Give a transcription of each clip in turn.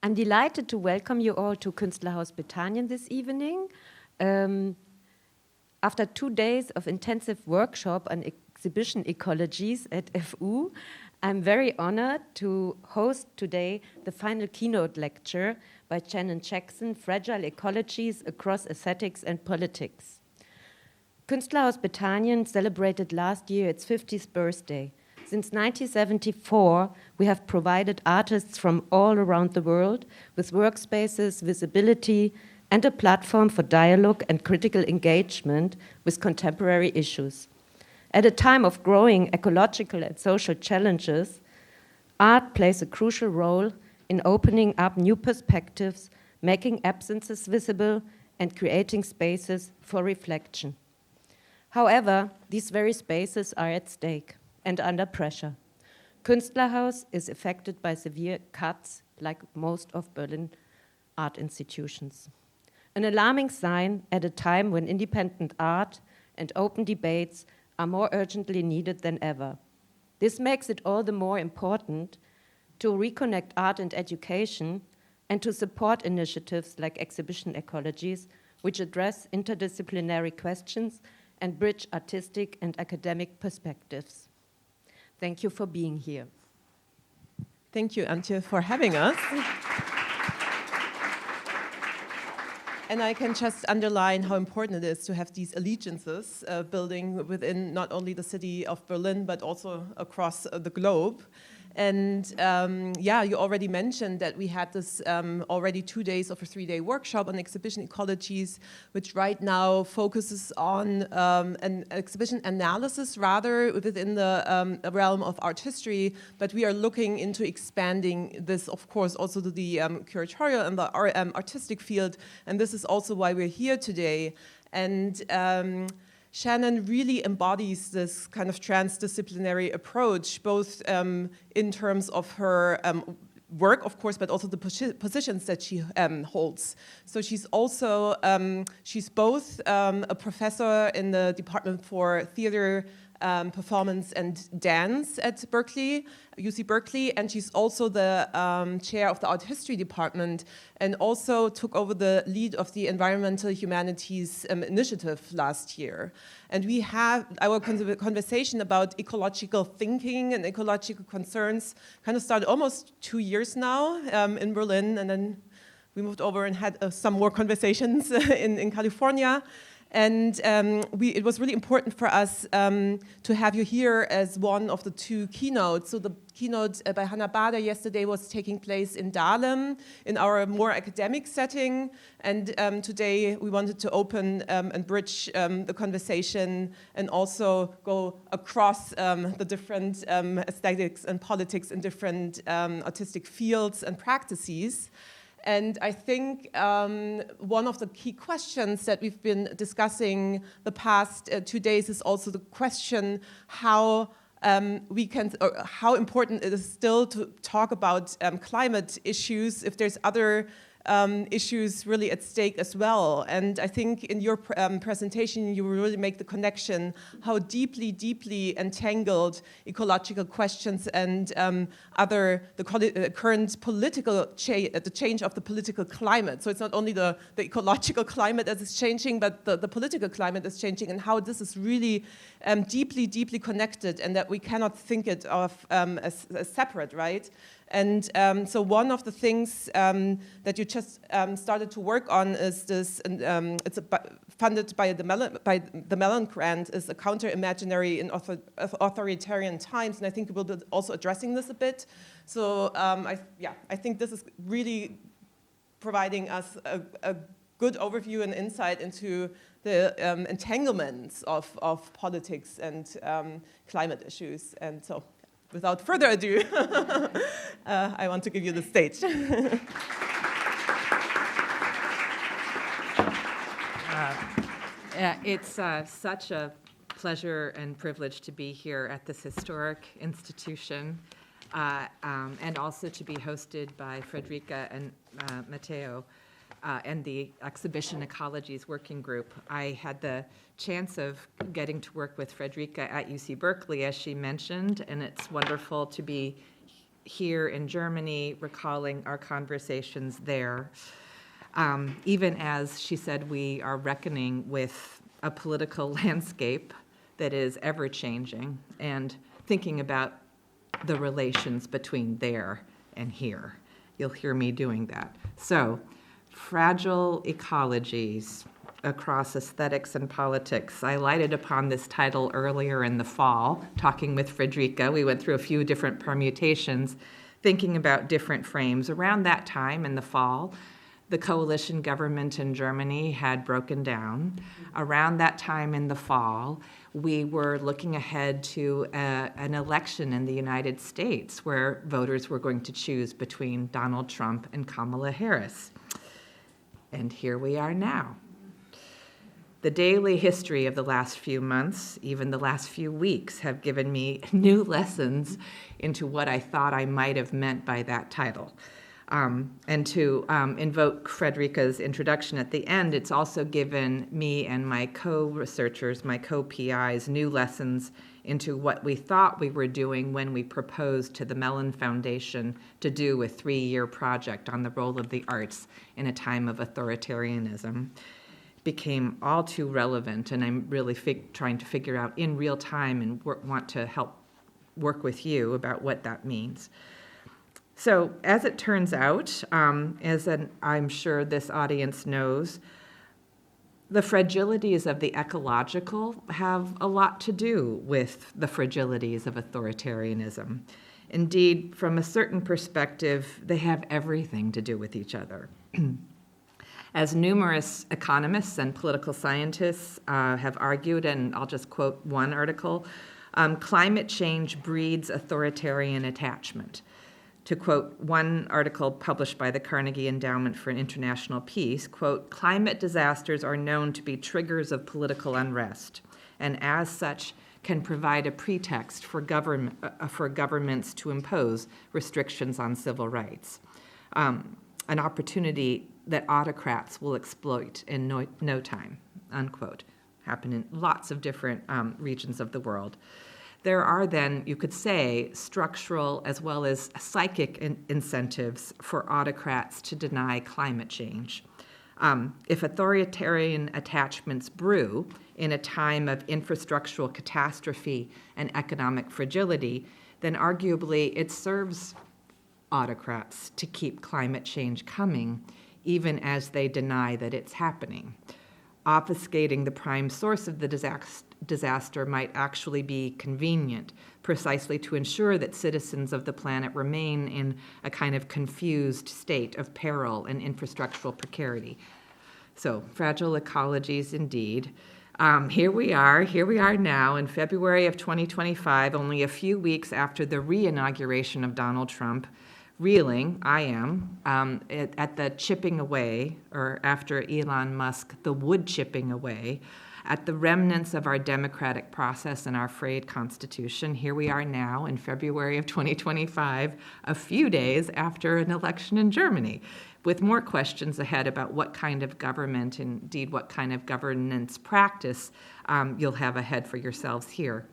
I'm delighted to welcome you all to Künstlerhaus Bethanien this evening. After 2 days of intensive workshop on exhibition ecologies at FU, I'm very honored to host today the final keynote lecture by Shannon, Fragile Ecologies Across Aesthetics and Politics. Künstlerhaus Bethanien celebrated last year its 50th birthday. Since 1974, we have provided artists from all around the world with workspaces, visibility, and a platform for dialogue and critical engagement with contemporary issues. At a time of growing ecological and social challenges, art plays a crucial role in opening up new perspectives, making absences visible, and creating spaces for reflection. However, these very spaces are at stake and under pressure. Künstlerhaus is affected by severe cuts, like most of Berlin art institutions. An alarming sign at a time when independent art and open debates are more urgently needed than ever. This makes it all the more important to reconnect art and education and to support initiatives like exhibition ecologies, which address interdisciplinary questions and bridge artistic and academic perspectives. Thank you for being here. Thank you, Antje, for having us. And I can just underline how important it is to have these allegiances building within not only the city of Berlin, but also across the globe. And you already mentioned that we had this already 2 days of a 3-day workshop on exhibition ecologies, which right now focuses on an exhibition analysis rather within the realm of art history, but we are looking into expanding this, of course, also to the curatorial and the artistic field, and this is also why we're here today. And Shannon really embodies this kind of transdisciplinary approach, both in terms of her work, of course, but also the positions that she holds. So she's also, she's both a professor in the Department for Theater, Performance and Dance at Berkeley, UC Berkeley, and she's also the chair of the art history department and also took over the lead of the environmental humanities initiative last year. And we have our conversation about ecological thinking and ecological concerns kind of started almost 2 years now in Berlin, and then we moved over and had some more conversations in California. And it was really important for us to have you here as one of the 2 keynotes. So the keynote by Hannah Bader yesterday was taking place in Dahlem in our more academic setting. And today we wanted to open and bridge the conversation and also go across the different aesthetics and politics in different artistic fields and practices. And I think one of the key questions that we've been discussing the past 2 days is also the question how how important it is still to talk about climate issues if there's other issues really at stake as well. And I think in your presentation, you really make the connection how deeply entangled ecological questions and the current political the change of the political climate. So it's not only the ecological climate that is changing, but the political climate is changing, and how this is really deeply connected, and that we cannot think it of as separate, right? And so one of the things that you just started to work on is this, it's funded by the Mellon Grant, is a counter-imaginary in authoritarian times, and I think we'll be also addressing this a bit. So I think this is really providing us a good overview and insight into the entanglements of politics and climate issues. And so, without further ado, I want to give you the stage. It's such a pleasure and privilege to be here at this historic institution, and also to be hosted by Frederica and Matteo and the Exhibition Ecologies Working Group. I had the chance of getting to work with Frederica at UC Berkeley, as she mentioned, and it's wonderful to be here in Germany, recalling our conversations there. Even as she said, we are reckoning with a political landscape that is ever-changing and thinking about the relations between there and here. You'll hear me doing that. So, fragile ecologies across aesthetics and politics. I lighted upon this title earlier in the fall, talking with Fredrika. We went through a few different permutations, thinking about different frames. Around that time in the fall, the coalition government in Germany had broken down. Around that time in the fall, we were looking ahead to an election in the United States where voters were going to choose between Donald Trump and Kamala Harris. And here we are now. The daily history of the last few months, even the last few weeks, have given me new lessons into what I thought I might have meant by that title. And to invoke Fredrika's introduction at the end, it's also given me and my co-researchers, my co-PIs, new lessons into what we thought we were doing when we proposed to the Mellon Foundation to do a 3-year project on the role of the arts in a time of authoritarianism. Became all too relevant, and I'm really trying to figure out in real time and want to help work with you about what that means. So as it turns out, I'm sure this audience knows, the fragilities of the ecological have a lot to do with the fragilities of authoritarianism. Indeed, from a certain perspective, they have everything to do with each other. As numerous economists and political scientists have argued, and I'll just quote one article, climate change breeds authoritarian attachment. To quote one article published by the Carnegie Endowment for International Peace, quote, climate disasters are known to be triggers of political unrest, and as such can provide a pretext for governments to impose restrictions on civil rights, an opportunity that autocrats will exploit in no time, unquote. Happen in lots of different regions of the world. There are then, you could say, structural as well as psychic incentives for autocrats to deny climate change. If authoritarian attachments brew in a time of infrastructural catastrophe and economic fragility, then arguably it serves autocrats to keep climate change coming, even as they deny that it's happening. Obfuscating the prime source of the disaster might actually be convenient, precisely to ensure that citizens of the planet remain in a kind of confused state of peril and infrastructural precarity. So, fragile ecologies indeed. Here we are now in February of 2025, only a few weeks after the re-inauguration of Donald Trump, reeling, I am, at the chipping away, or after Elon Musk, the wood chipping away, at the remnants of our democratic process and our frayed constitution. Here we are now in February of 2025, a few days after an election in Germany, with more questions ahead about what kind of government, indeed what kind of governance practice you'll have ahead for yourselves here.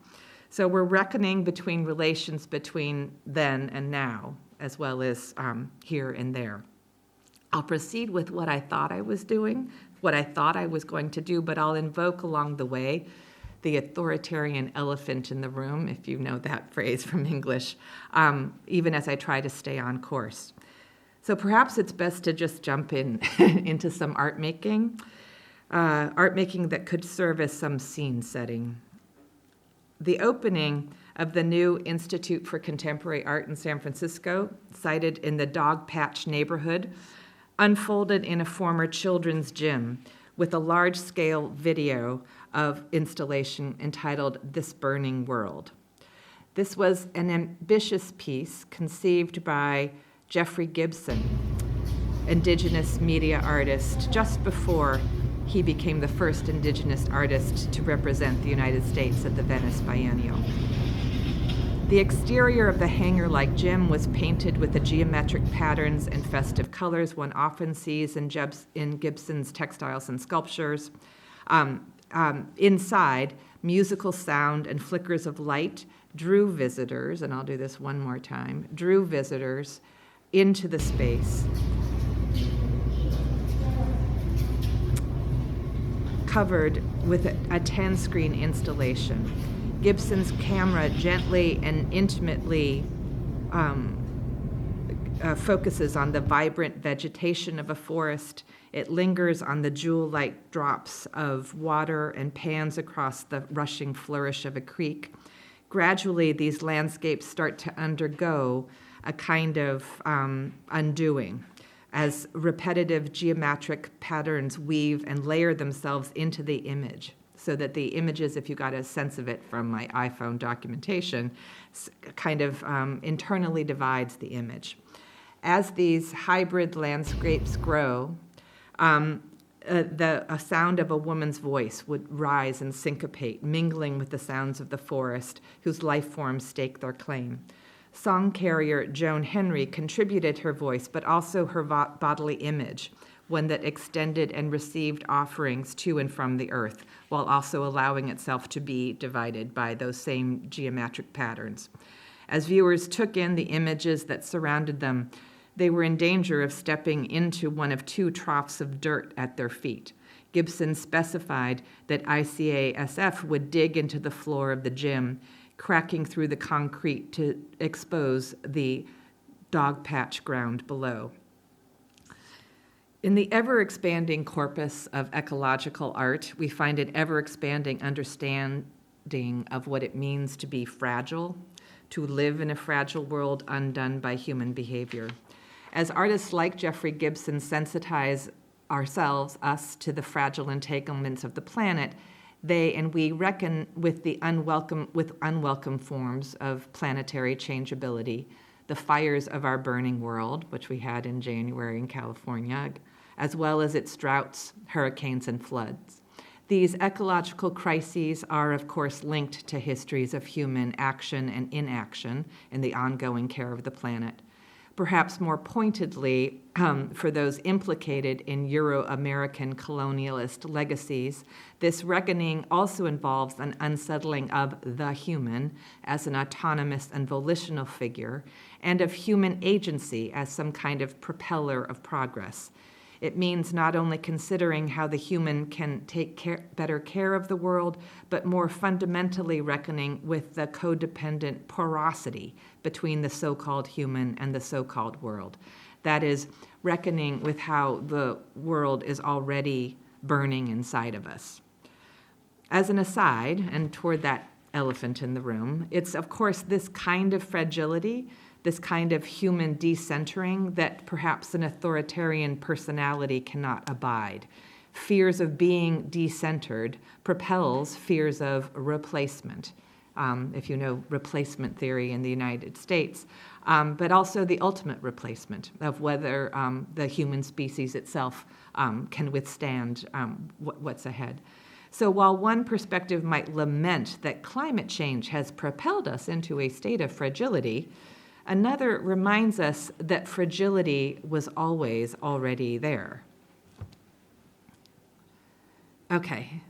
So we're reckoning between relations between then and now, as well as here and there. I'll proceed with what I thought I was doing, what I thought I was going to do, but I'll invoke along the way the authoritarian elephant in the room, if you know that phrase from English, even as I try to stay on course. So perhaps it's best to just jump into some art making that could serve as some scene setting. The opening of the new Institute for Contemporary Art in San Francisco, sited in the Dog Patch neighborhood, unfolded in a former children's gym with a large-scale video of installation entitled This Burning World. This was an ambitious piece conceived by Jeffrey Gibson, indigenous media artist, just before he became the first indigenous artist to represent the United States at the Venice Biennial. The exterior of the hangar-like gym was painted with the geometric patterns and festive colors one often sees in Gibson's textiles and sculptures. Inside, Musical sound and flickers of light drew visitors, and I'll do this one more time, drew visitors into the space, covered with a 10-screen installation. Gibson's camera gently and intimately focuses on the vibrant vegetation of a forest. It lingers on the jewel-like drops of water and pans across the rushing flourish of a creek. Gradually, these landscapes start to undergo a kind of undoing as repetitive geometric patterns weave and layer themselves into the image, so that the images, if you got a sense of it from my iPhone documentation, kind of internally divides the image. As these hybrid landscapes grow, a sound of a woman's voice would rise and syncopate, mingling with the sounds of the forest, whose life forms stake their claim. Song carrier Joan Henry contributed her voice, but also her bodily image, one that extended and received offerings to and from the earth, while also allowing itself to be divided by those same geometric patterns. As viewers took in the images that surrounded them, they were in danger of stepping into one of two troughs of dirt at their feet. Gibson specified that ICASF would dig into the floor of the gym, cracking through the concrete to expose the dog patch ground below. In the ever-expanding corpus of ecological art, we find an ever-expanding understanding of what it means to be fragile, to live in a fragile world undone by human behavior. As artists like Jeffrey Gibson sensitize us, to the fragile entanglements of the planet, they and we reckon with unwelcome forms of planetary changeability, the fires of our burning world, which we had in January in California, as well as its droughts, hurricanes, and floods. These ecological crises are, of course, linked to histories of human action and inaction in the ongoing care of the planet. Perhaps more pointedly, for those implicated in Euro-American colonialist legacies, this reckoning also involves an unsettling of the human as an autonomous and volitional figure, and of human agency as some kind of propeller of progress. It means not only considering how the human can take better care of the world, but more fundamentally reckoning with the codependent porosity between the so-called human and the so-called world. That is, reckoning with how the world is already burning inside of us. As an aside, and toward that elephant in the room, it's of course this kind of fragility, this kind of human decentering that perhaps an authoritarian personality cannot abide. Fears of being decentered propels fears of replacement, if you know replacement theory in the United States, but also the ultimate replacement of whether the human species itself can withstand what's ahead. So while one perspective might lament that climate change has propelled us into a state of fragility, another reminds us that fragility was always already there. Okay,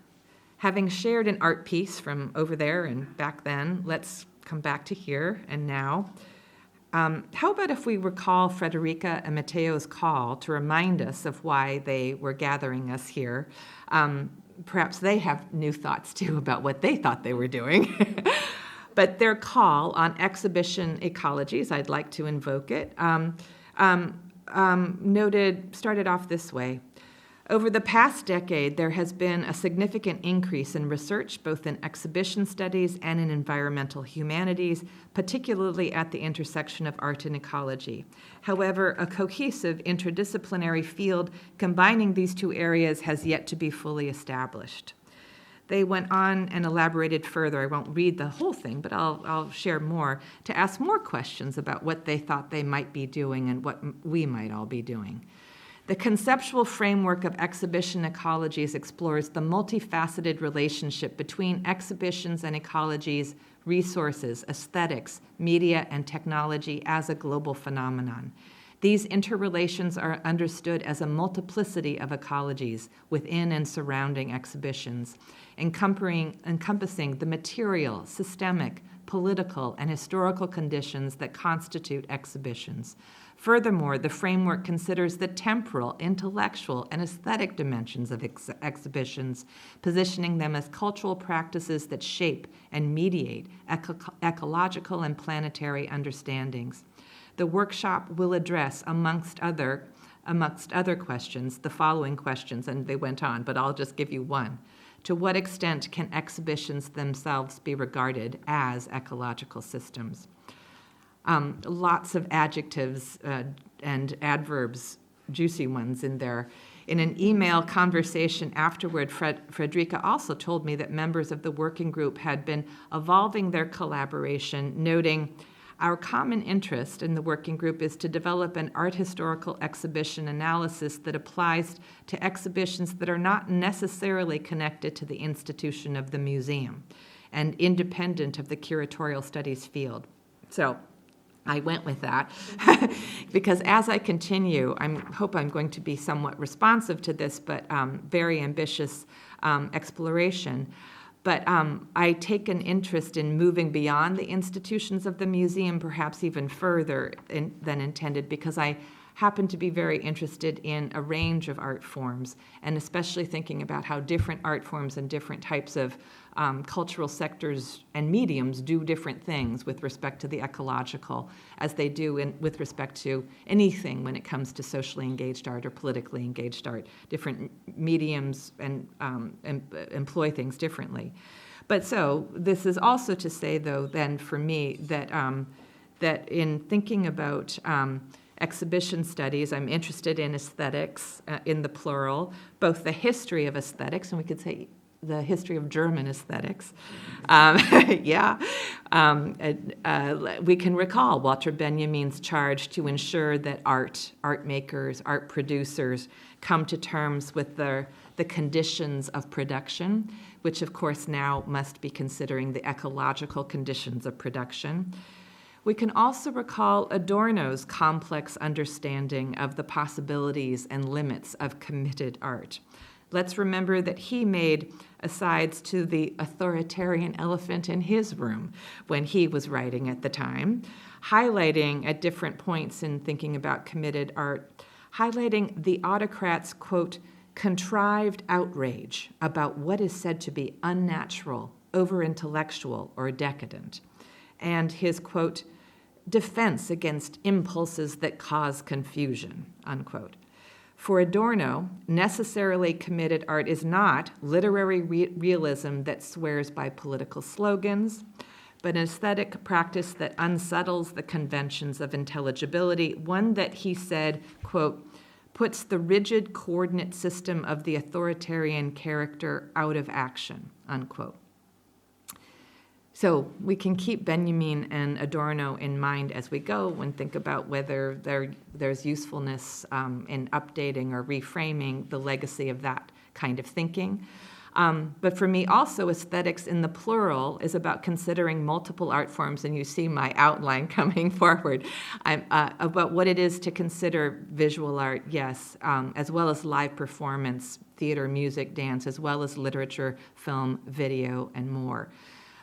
having shared an art piece from over there and back then, let's come back to here and now. How about if we recall Frederica and Matteo's call to remind us of why they were gathering us here? Perhaps they have new thoughts too about what they thought they were doing. But their call on exhibition ecologies, I'd like to invoke it, started off this way. Over the past decade, there has been a significant increase in research, both in exhibition studies and in environmental humanities, particularly at the intersection of art and ecology. However, a cohesive interdisciplinary field combining these two areas has yet to be fully established. They went on and elaborated further. I won't read the whole thing, but I'll share more to ask more questions about what they thought they might be doing and what we might all be doing. The conceptual framework of exhibition ecologies explores the multifaceted relationship between exhibitions and ecologies, resources, aesthetics, media, and technology as a global phenomenon. These interrelations are understood as a multiplicity of ecologies within and surrounding exhibitions, encompassing the material, systemic, political, and historical conditions that constitute exhibitions. Furthermore, the framework considers the temporal, intellectual, and aesthetic dimensions of exhibitions, positioning them as cultural practices that shape and mediate ecological and planetary understandings. The workshop will address, amongst other questions, the following questions, and they went on, but I'll just give you one. To what extent can exhibitions themselves be regarded as ecological systems? Lots of adjectives and adverbs, juicy ones in there. In an email conversation afterward, Frederica also told me that members of the working group had been evolving their collaboration, noting, our common interest in the working group is to develop an art historical exhibition analysis that applies to exhibitions that are not necessarily connected to the institution of the museum and independent of the curatorial studies field. So I went with that because as I continue, I hope I'm going to be somewhat responsive to this, but very ambitious exploration. But I take an interest in moving beyond the institutions of the museum, perhaps even further than intended, because I happen to be very interested in a range of art forms, and especially thinking about how different art forms and different types of cultural sectors and mediums do different things with respect to the ecological, as they do with respect to anything when it comes to socially engaged art or politically engaged art. Different mediums and employ things differently. But so this is also to say, though, then for me that that in thinking about exhibition studies, I'm interested in aesthetics, in the plural, both the history of aesthetics, and we could say the history of German aesthetics. We can recall Walter Benjamin's charge to ensure that art makers, art producers come to terms with the conditions of production, which of course now must be considering the ecological conditions of production. We can also recall Adorno's complex understanding of the possibilities and limits of committed art. Let's remember that he made asides to the authoritarian elephant in his room when he was writing at the time, highlighting at different points in thinking about committed art, highlighting the autocrat's, quote, contrived outrage about what is said to be unnatural, over-intellectual, or decadent, and his, quote, defense against impulses that cause confusion, unquote. For Adorno, necessarily committed art is not literary realism that swears by political slogans, but an aesthetic practice that unsettles the conventions of intelligibility, one that, he said, quote, puts the rigid coordinate system of the authoritarian character out of action, unquote. So we can keep Benjamin and Adorno in mind as we go and think about whether there's usefulness in updating or reframing the legacy of that kind of thinking. But for me also, aesthetics in the plural is about considering multiple art forms, and you see my outline coming forward, about what it is to consider visual art, yes, as well as live performance, theater, music, dance, as well as literature, film, video, and more.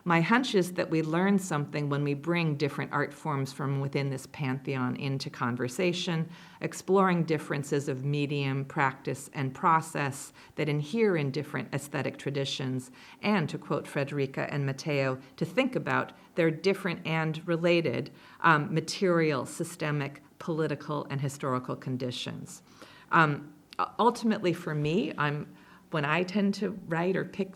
My hunch is that we learn something when we bring different art forms from within this pantheon into conversation, exploring differences of medium, practice, and process that inhere in different aesthetic traditions, and, to quote Frederica and Matteo, to think about their different and related material, systemic, political, and historical conditions. Ultimately, for me, when I tend to write or pick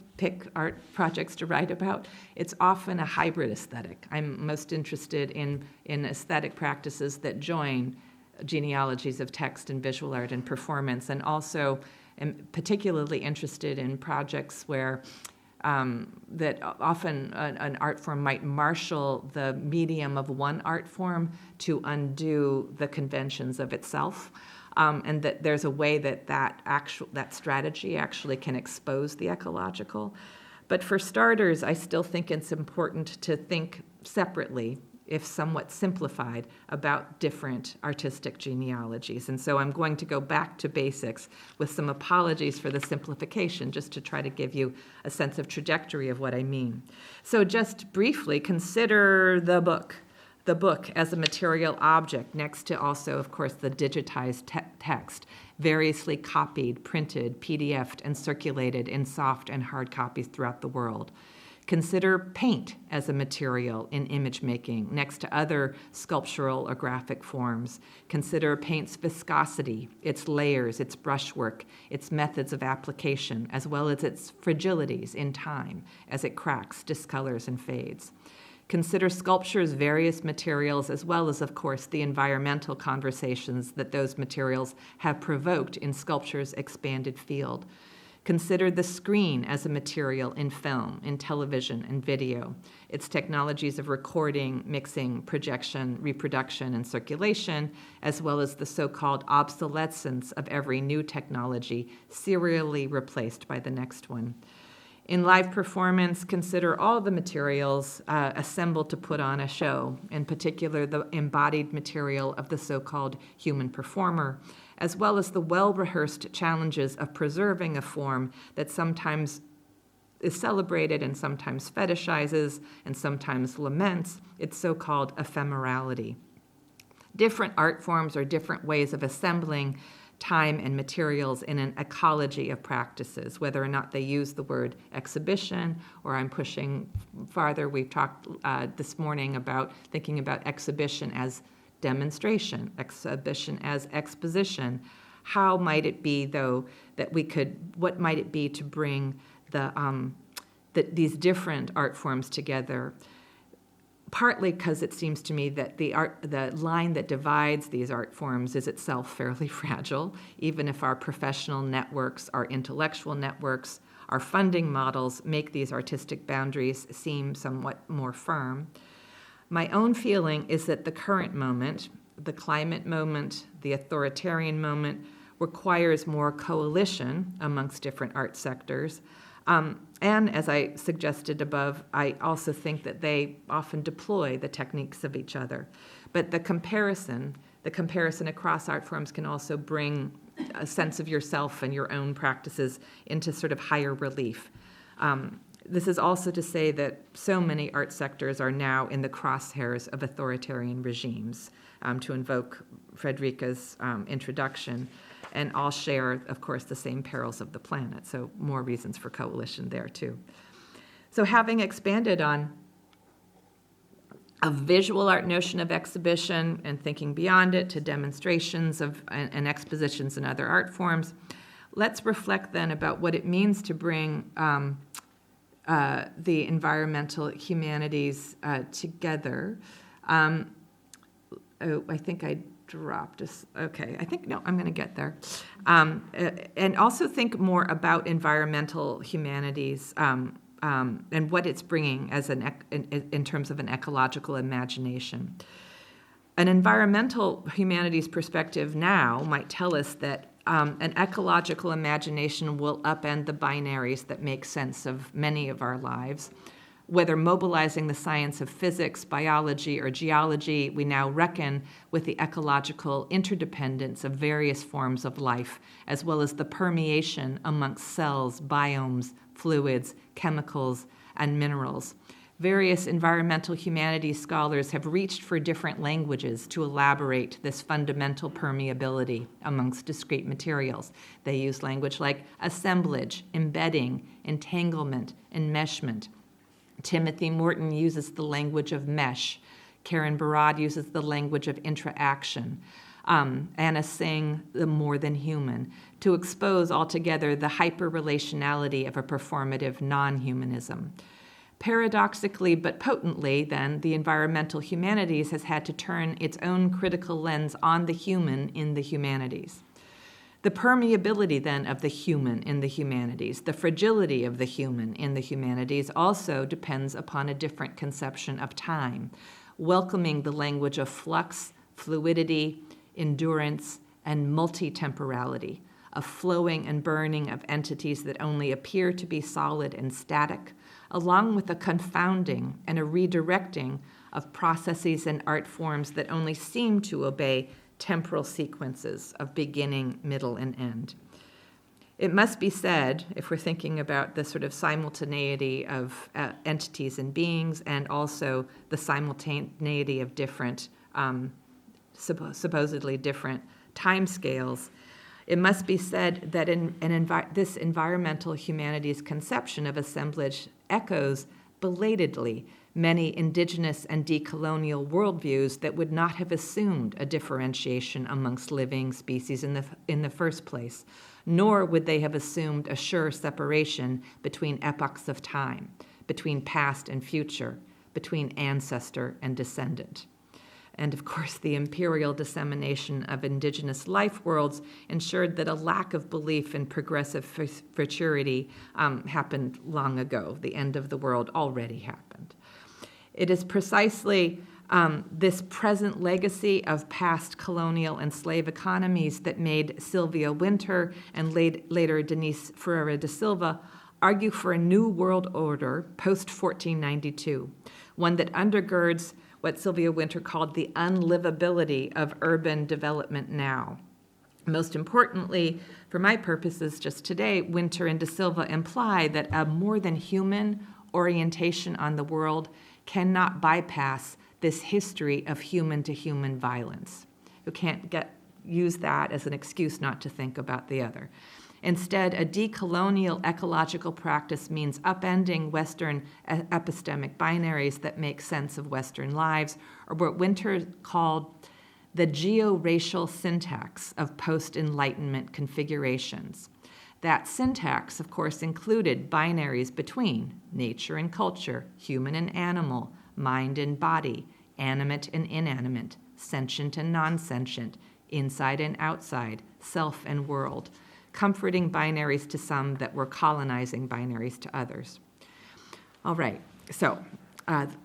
art projects to write about, it's often a hybrid aesthetic. I'm most interested in aesthetic practices that join genealogies of text and visual art and performance, and also am particularly interested in projects where that often an art form might marshal the medium of one art form to undo the conventions of itself. And that there's a way that strategy actually can expose the ecological. But for starters, I still think it's important to think separately if somewhat simplified, about different artistic genealogies. And so I'm going to go back to basics with some apologies for the simplification, just to try to give you a sense of trajectory of what I mean. So just briefly, consider the book as a material object, next to also, of course, the digitized text, variously copied, printed, PDF'd, and circulated in soft and hard copies throughout the world. Consider paint as a material in image making, next to other sculptural or graphic forms. Consider paint's viscosity, its layers, its brushwork, its methods of application, as well as its fragilities in time as it cracks, discolors, and fades. Consider sculpture's various materials, as well as, of course, the environmental conversations that those materials have provoked in sculpture's expanded field. Consider the screen as a material in film, in television, and video, its technologies of recording, mixing, projection, reproduction, and circulation, as well as the so-called obsolescence of every new technology serially replaced by the next one. In live performance, consider all the materials assembled to put on a show, in particular the embodied material of the so-called human performer, as well as the well-rehearsed challenges of preserving a form that sometimes is celebrated and sometimes fetishizes and sometimes laments its so-called ephemerality. Different art forms are different ways of assembling time and materials in an ecology of practices, whether or not they use the word exhibition, or I'm pushing farther. We've talked this morning about thinking about exhibition as demonstration, exhibition as exposition. How might it be, though, that what might it be to bring these different art forms together? Partly because it seems to me that the line that divides these art forms is itself fairly fragile, even if our professional networks, our intellectual networks, our funding models make these artistic boundaries seem somewhat more firm. My own feeling is that the current moment, the climate moment, the authoritarian moment, requires more coalition amongst different art sectors. And as I suggested above, I also think that they often deploy the techniques of each other. But the comparison across art forms can also bring a sense of yourself and your own practices into sort of higher relief. This is also to say that so many art sectors are now in the crosshairs of authoritarian regimes, to invoke Frederica's introduction. And all share, of course, the same perils of the planet, so more reasons for coalition there, too. So having expanded on a visual art notion of exhibition and thinking beyond it to demonstrations and expositions and other art forms, let's reflect then about what it means to bring the environmental humanities together. I think I dropped us. Okay, I'm going to get there. And also think more about environmental humanities and what it's bringing as in terms of an ecological imagination. An environmental humanities perspective now might tell us that an ecological imagination will upend the binaries that make sense of many of our lives. Whether mobilizing the science of physics, biology, or geology, we now reckon with the ecological interdependence of various forms of life, as well as the permeation amongst cells, biomes, fluids, chemicals, and minerals. Various environmental humanities scholars have reached for different languages to elaborate this fundamental permeability amongst discrete materials. They use language like assemblage, embedding, entanglement, enmeshment. Timothy Morton uses the language of mesh. Karen Barad uses the language of interaction. Anna Singh, the more than human, to expose altogether the hyper-relationality of a performative non-humanism. Paradoxically but potently, then, the environmental humanities has had to turn its own critical lens on the human in the humanities. The permeability, then, of the human in the humanities, the fragility of the human in the humanities also depends upon a different conception of time, welcoming the language of flux, fluidity, endurance, and multi-temporality, of flowing and burning of entities that only appear to be solid and static, along with a confounding and a redirecting of processes and art forms that only seem to obey temporal sequences of beginning, middle, and end. It must be said, if we're thinking about the sort of simultaneity of entities and beings, and also the simultaneity of different, supposedly different timescales, it must be said that this environmental humanities conception of assemblage echoes belatedly many indigenous and decolonial worldviews that would not have assumed a differentiation amongst living species in the first place, nor would they have assumed a sure separation between epochs of time, between past and future, between ancestor and descendant. And of course, the imperial dissemination of indigenous life worlds ensured that a lack of belief in progressive futurity happened long ago. The end of the world already happened. It is precisely this present legacy of past colonial and slave economies that made Sylvia Wynter and later Denise Ferreira da Silva argue for a new world order post-1492, one that undergirds what Sylvia Wynter called the unlivability of urban development now. Most importantly, for my purposes just today, Wynter and da Silva imply that a more than human orientation on the world cannot bypass this history of human-to-human violence. You can't use that as an excuse not to think about the other. Instead, a decolonial ecological practice means upending Western epistemic binaries that make sense of Western lives, or what Wynter called the geo-racial syntax of post-Enlightenment configurations. That syntax, of course, included binaries between nature and culture, human and animal, mind and body, animate and inanimate, sentient and non-sentient, inside and outside, self and world, comforting binaries to some that were colonizing binaries to others. All right, so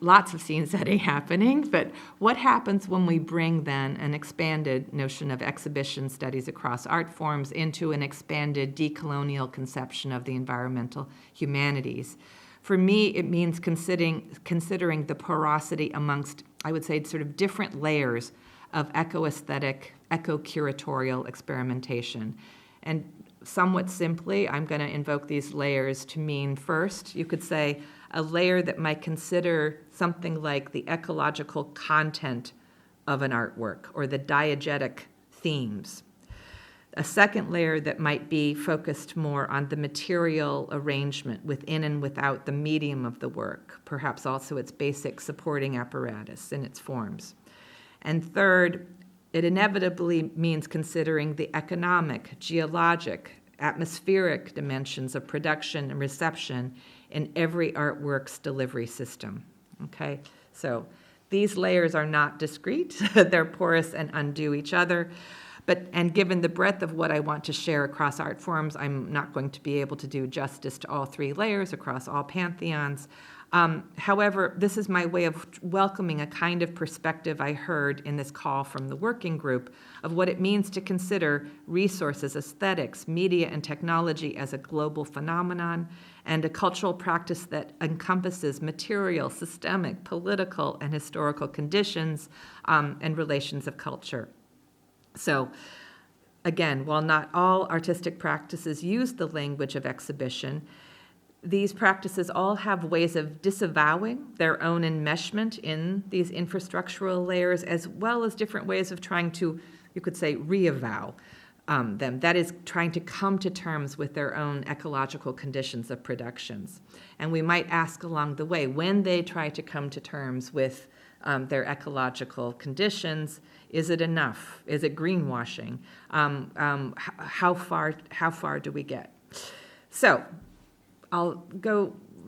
lots of scene setting happening, but what happens when we bring then an expanded notion of exhibition studies across art forms into an expanded decolonial conception of the environmental humanities? For me, it means considering the porosity amongst, I would say, sort of different layers of eco-aesthetic, eco-curatorial experimentation. And somewhat simply, I'm going to invoke these layers to mean, first, you could say a layer that might consider something like the ecological content of an artwork or the diegetic themes. A second layer that might be focused more on the material arrangement within and without the medium of the work, perhaps also its basic supporting apparatus in its forms. And third, it inevitably means considering the economic, geologic, atmospheric dimensions of production and reception in every artwork's delivery system. Okay, so these layers are not discrete, they're porous and undo each other. And given the breadth of what I want to share across art forms, I'm not going to be able to do justice to all three layers across all pantheons. However, this is my way of welcoming a kind of perspective I heard in this call from the working group of what it means to consider resources, aesthetics, media, and technology as a global phenomenon, and a cultural practice that encompasses material, systemic, political, and historical conditions and relations of culture. So, again, while not all artistic practices use the language of exhibition, these practices all have ways of disavowing their own enmeshment in these infrastructural layers, as well as different ways of trying to, you could say, reavow them. That is, trying to come to terms with their own ecological conditions of productions. And we might ask along the way, when they try to come to terms with their ecological conditions, is it enough? Is it greenwashing? How far do we get? So I'll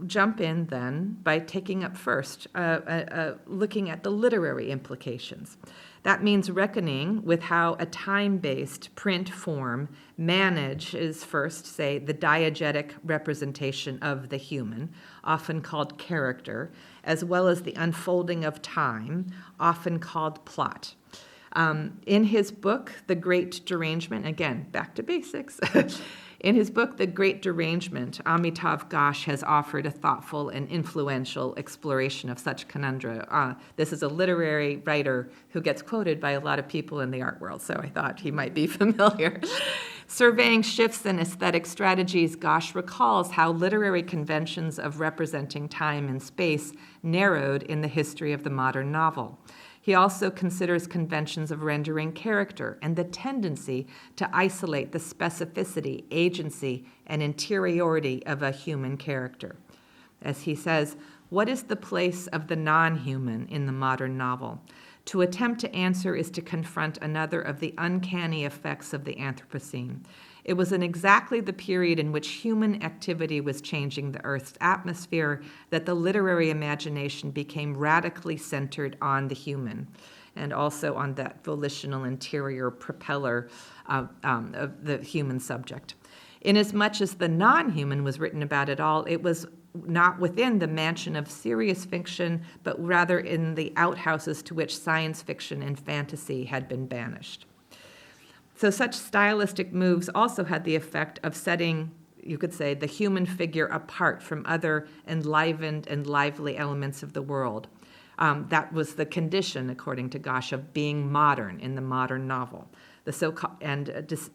jump in then by taking up first, looking at the literary implications. That means reckoning with how a time-based print form manages first, say, the diegetic representation of the human, often called character, as well as the unfolding of time, often called plot. In his book, The Great Derangement, again, back to basics, In his book, The Great Derangement, Amitav Ghosh has offered a thoughtful and influential exploration of such conundra. This is a literary writer who gets quoted by a lot of people in the art world, so I thought he might be familiar. Surveying shifts in aesthetic strategies, Ghosh recalls how literary conventions of representing time and space narrowed in the history of the modern novel. He also considers conventions of rendering character and the tendency to isolate the specificity, agency, and interiority of a human character. As he says, what is the place of the non-human in the modern novel? To attempt to answer is to confront another of the uncanny effects of the Anthropocene. It was in exactly the period in which human activity was changing the Earth's atmosphere that the literary imagination became radically centered on the human and also on that volitional interior propeller of the human subject. Inasmuch as the non-human was written about at all, it was not within the mansion of serious fiction, but rather in the outhouses to which science fiction and fantasy had been banished. So such stylistic moves also had the effect of setting, you could say, the human figure apart from other enlivened and lively elements of the world. That was the condition, according to Ghosh, of being modern in the modern novel,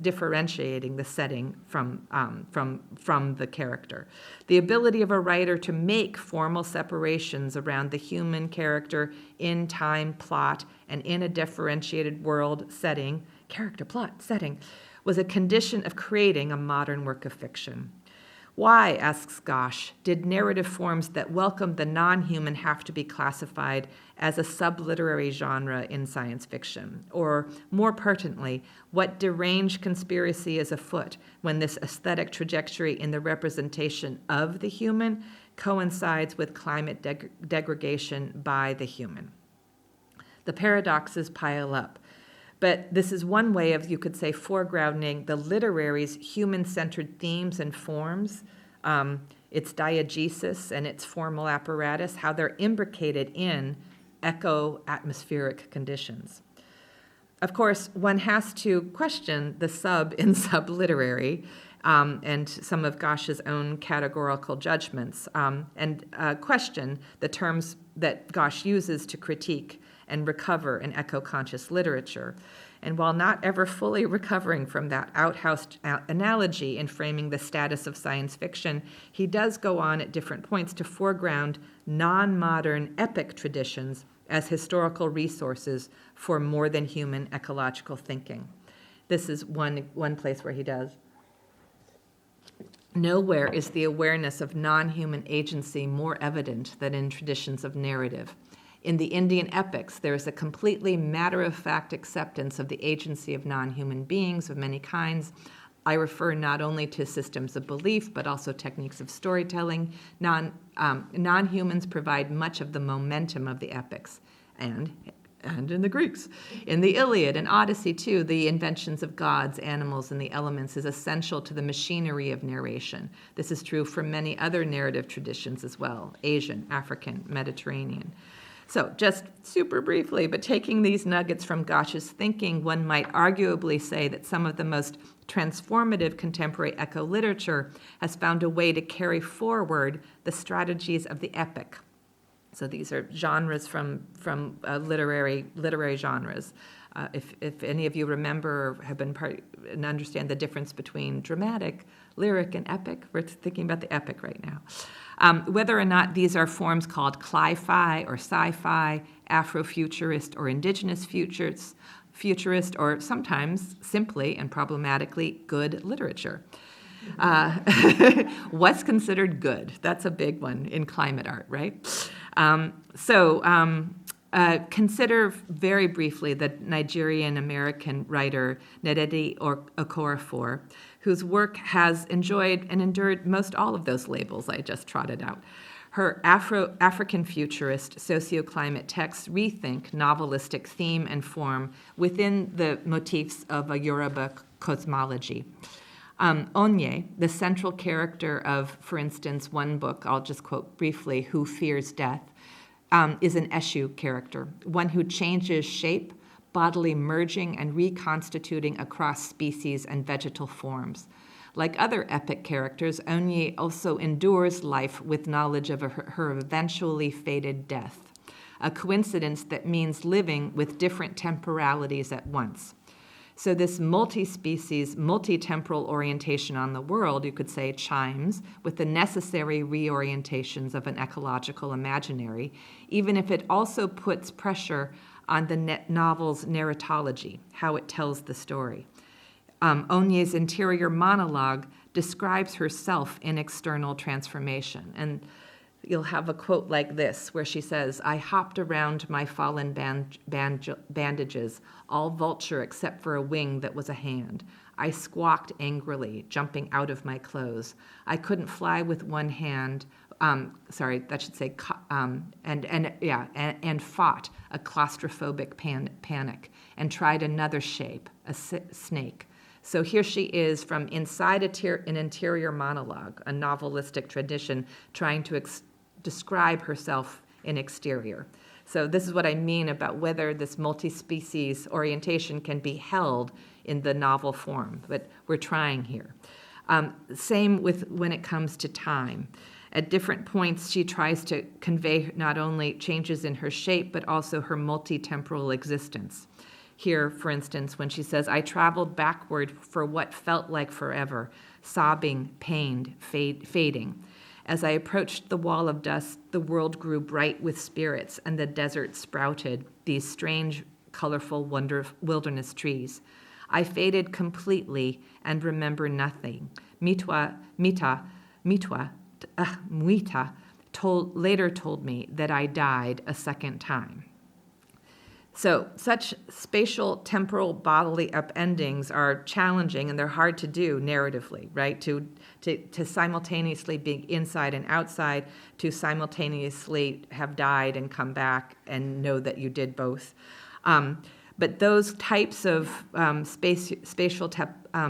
differentiating the setting from the character. The ability of a writer to make formal separations around the human character in time, plot, and in a differentiated world setting, character, plot, setting, was a condition of creating a modern work of fiction. Why, asks Ghosh, did narrative forms that welcome the non-human have to be classified as a subliterary genre in science fiction? Or, more pertinently, what deranged conspiracy is afoot when this aesthetic trajectory in the representation of the human coincides with climate degradation by the human? The paradoxes pile up. But this is one way of, you could say, foregrounding the literary's human-centered themes and forms, its diegesis and its formal apparatus, how they're imbricated in eco-atmospheric conditions. Of course, one has to question the sub in subliterary and some of Ghosh's own categorical judgments, and question the terms that Ghosh uses to critique and recover an eco-conscious literature. And while not ever fully recovering from that outhouse analogy in framing the status of science fiction, he does go on at different points to foreground non-modern epic traditions as historical resources for more than human ecological thinking. This is one place where he does. Nowhere is the awareness of non-human agency more evident than in traditions of narrative. In the Indian epics, there is a completely matter-of-fact acceptance of the agency of non-human beings of many kinds. I refer not only to systems of belief, but also techniques of storytelling. Non-humans provide much of the momentum of the epics, and in the Greeks. In the Iliad and Odyssey, too, the inventions of gods, animals, and the elements is essential to the machinery of narration. This is true for many other narrative traditions as well, Asian, African, Mediterranean. So just super briefly, but taking these nuggets from Ghosh's thinking, one might arguably say that some of the most transformative contemporary eco-literature has found a way to carry forward the strategies of the epic. So these are genres from literary genres. If any of you remember or have been part and understand the difference between dramatic, lyric, and epic, we're thinking about the epic right now. Whether or not these are forms called cli-fi or sci-fi, Afrofuturist or indigenous futurist, or sometimes simply and problematically good literature. What's considered good? That's a big one in climate art, right? Consider very briefly the Nigerian-American writer Nededi Okorafor, whose work has enjoyed and endured most all of those labels I just trotted out. Her African futurist socioclimate texts rethink novelistic theme and form within the motifs of a Yoruba cosmology. Onye, the central character of, for instance, one book, I'll just quote briefly, Who Fears Death, is an Eshu character, one who changes shape, bodily merging and reconstituting across species and vegetal forms. Like other epic characters, Onye also endures life with knowledge of her eventually fated death, a coincidence that means living with different temporalities at once. So this multi-species, multi-temporal orientation on the world, you could say, chimes with the necessary reorientations of an ecological imaginary, even if it also puts pressure on the novel's narratology, how it tells the story. Onye's interior monologue describes herself in external transformation. And you'll have a quote like this, where she says, "I hopped around my fallen bandages, all vulture except for a wing that was a hand. I squawked angrily, jumping out of my clothes. I couldn't fly with one hand." And fought a claustrophobic panic and tried another shape, a snake. So here she is from inside an interior monologue, a novelistic tradition, trying to describe herself in exterior. So this is what I mean about whether this multi-species orientation can be held in the novel form, but we're trying here. Same with when it comes to time. At different points, she tries to convey not only changes in her shape, but also her multi-temporal existence. Here, for instance, when she says, "I traveled backward for what felt like forever, sobbing, pained, fading. As I approached the wall of dust, the world grew bright with spirits, and the desert sprouted these strange, colorful wilderness trees. I faded completely and remember nothing. Muita later told me that I died a second time." So such spatial, temporal, bodily upendings are challenging, and they're hard to do narratively, right? To simultaneously be inside and outside, to simultaneously have died and come back and know that you did both. But those types of spatial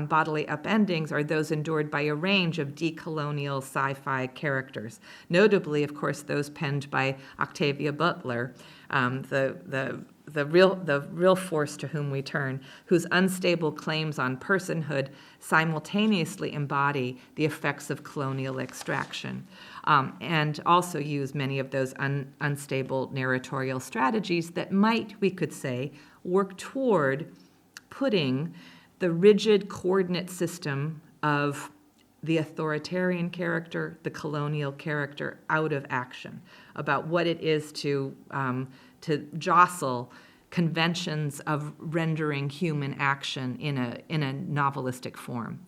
bodily upendings are those endured by a range of decolonial sci-fi characters, notably, of course, those penned by Octavia Butler, the real force to whom we turn, whose unstable claims on personhood simultaneously embody the effects of colonial extraction, and also use many of those unstable narratorial strategies that might, we could say, work toward putting the rigid coordinate system of the authoritarian character, the colonial character, out of action, about what it is to jostle conventions of rendering human action in a novelistic form.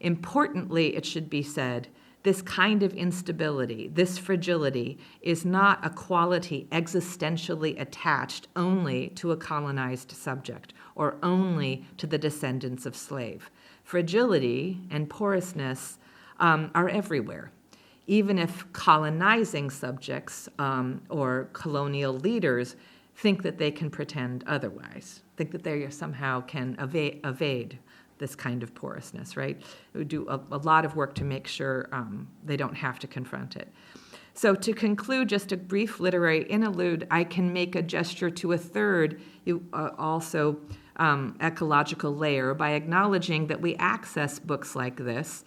Importantly, it should be said, this kind of instability, this fragility, is not a quality existentially attached only to a colonized subject or only to the descendants of slave. Fragility and porousness are everywhere. Even if colonizing subjects or colonial leaders think that they can pretend otherwise, think that they somehow can evade this kind of porousness, right? We do a lot of work to make sure they don't have to confront it. So to conclude, just a brief literary interlude, I can make a gesture to a third, also ecological layer by acknowledging that we access books like this,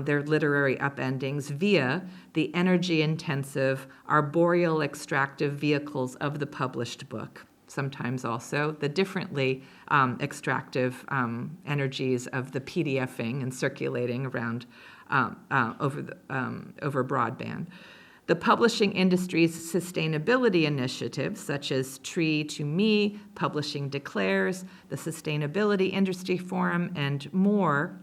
their literary upendings, via the energy-intensive, arboreal extractive vehicles of the published book. Sometimes also the differently extractive energies of the PDFing and circulating around over broadband. The publishing industry's sustainability initiatives, such as Tree to Me, Publishing Declares, the Sustainability Industry Forum, and more,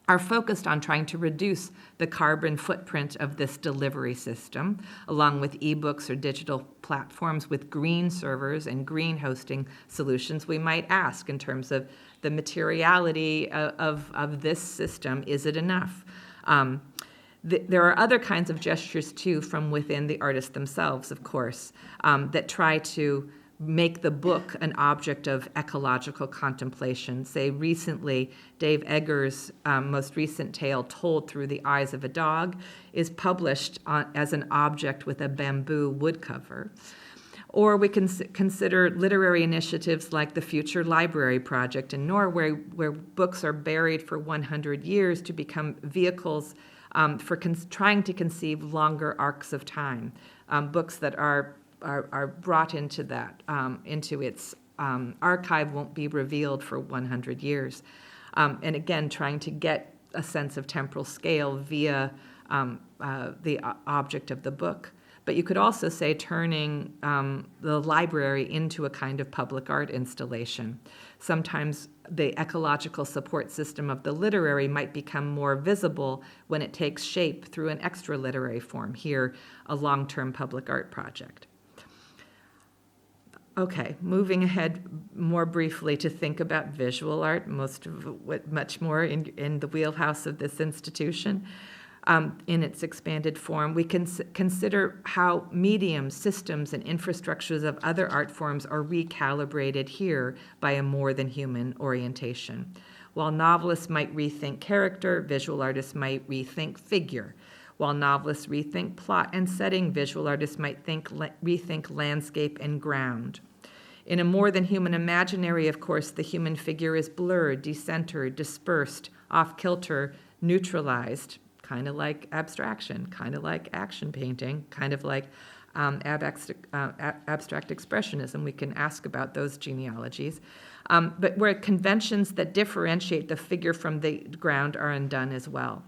are focused on trying to reduce the carbon footprint of this delivery system, along with ebooks or digital platforms with green servers and green hosting solutions. We might ask in terms of the materiality of this system, is it enough? There are other kinds of gestures, too, from within the artists themselves, of course, that try to make the book an object of ecological contemplation. Say recently, Dave Eggers' most recent tale, Told Through the Eyes of a Dog, is published as an object with a bamboo wood cover. Or we can consider literary initiatives like the Future Library Project in Norway, where books are buried for 100 years to become vehicles for trying to conceive longer arcs of time, books that are brought into that, into its archive won't be revealed for 100 years. And again, trying to get a sense of temporal scale via the object of the book. But you could also say turning the library into a kind of public art installation. Sometimes the ecological support system of the literary might become more visible when it takes shape through an extra literary form, here a long-term public art project. Okay, moving ahead more briefly to think about visual art, much more in the wheelhouse of this institution. In its expanded form, we can consider how mediums, systems, and infrastructures of other art forms are recalibrated here by a more than human orientation. While novelists might rethink character, visual artists might rethink figure. While novelists rethink plot and setting, visual artists might rethink landscape and ground. In a more than human imaginary, of course, the human figure is blurred, decentered, dispersed, off-kilter, neutralized, kind of like abstraction, kind of like action painting, kind of like abstract expressionism. We can ask about those genealogies. But where conventions that differentiate the figure from the ground are undone as well.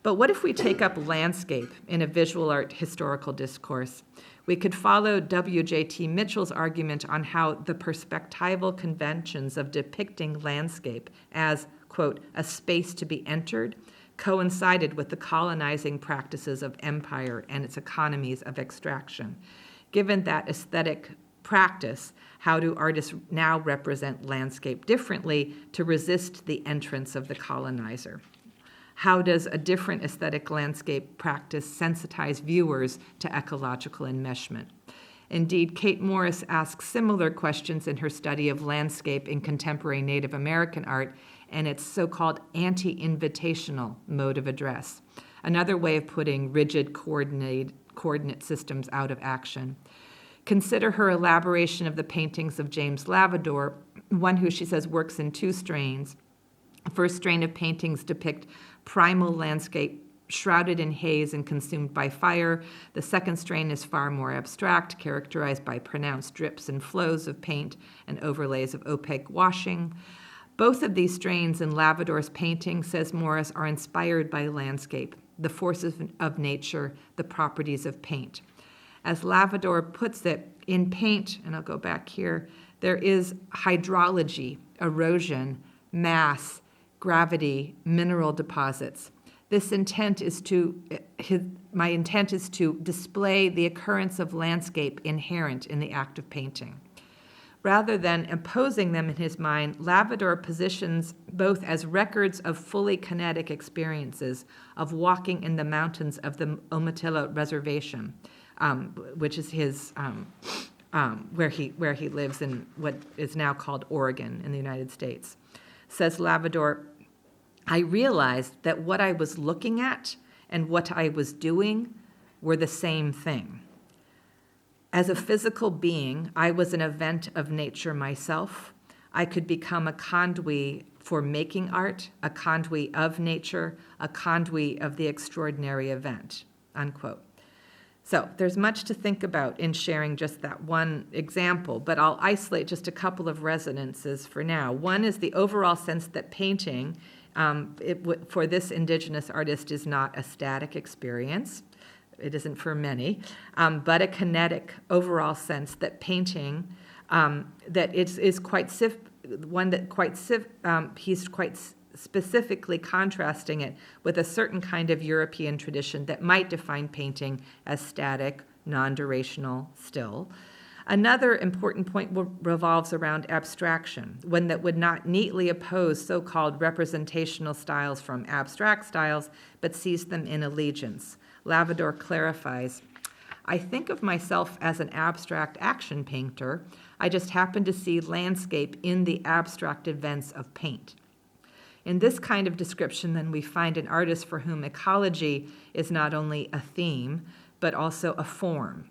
But what if we take up landscape in a visual art historical discourse? We could follow W.J.T. Mitchell's argument on how the perspectival conventions of depicting landscape as, quote, a space to be entered, coincided with the colonizing practices of empire and its economies of extraction. Given that aesthetic practice, how do artists now represent landscape differently to resist the entrance of the colonizer? How does a different aesthetic landscape practice sensitize viewers to ecological enmeshment? Indeed, Kate Morris asks similar questions in her study of landscape in contemporary Native American art and its so-called anti-invitational mode of address, another way of putting rigid coordinate systems out of action. Consider her elaboration of the paintings of James Lavador, one who, she says, works in two strains. The first strain of paintings depict primal landscape shrouded in haze and consumed by fire. The second strain is far more abstract, characterized by pronounced drips and flows of paint and overlays of opaque washing. Both of these strains in Lavador's painting, says Morris, are inspired by landscape, the forces of nature, the properties of paint. As Lavador puts it, in paint, and I'll go back here, there is hydrology, erosion, mass, gravity, mineral deposits. My intent is to display the occurrence of landscape inherent in the act of painting. Rather than imposing them in his mind, Lavador positions both as records of fully kinetic experiences of walking in the mountains of the Umatilla Reservation, which is his where he lives in what is now called Oregon in the United States. Says Lavador, I realized that what I was looking at and what I was doing were the same thing. As a physical being, I was an event of nature myself. I could become a conduit for making art, a conduit of nature, a conduit of the extraordinary event, unquote. So there's much to think about in sharing just that one example, but I'll isolate just a couple of resonances for now. One is the overall sense that painting, for this indigenous artist, is not a static experience. It isn't for many, but a kinetic overall sense that painting, that is quite he's quite specifically contrasting it with a certain kind of European tradition that might define painting as static, non-durational, still. Another important point revolves around abstraction, one that would not neatly oppose so-called representational styles from abstract styles, but sees them in allegiance. Lavador clarifies, I think of myself as an abstract action painter. I just happen to see landscape in the abstract events of paint. In this kind of description, then, we find an artist for whom ecology is not only a theme, but also a form.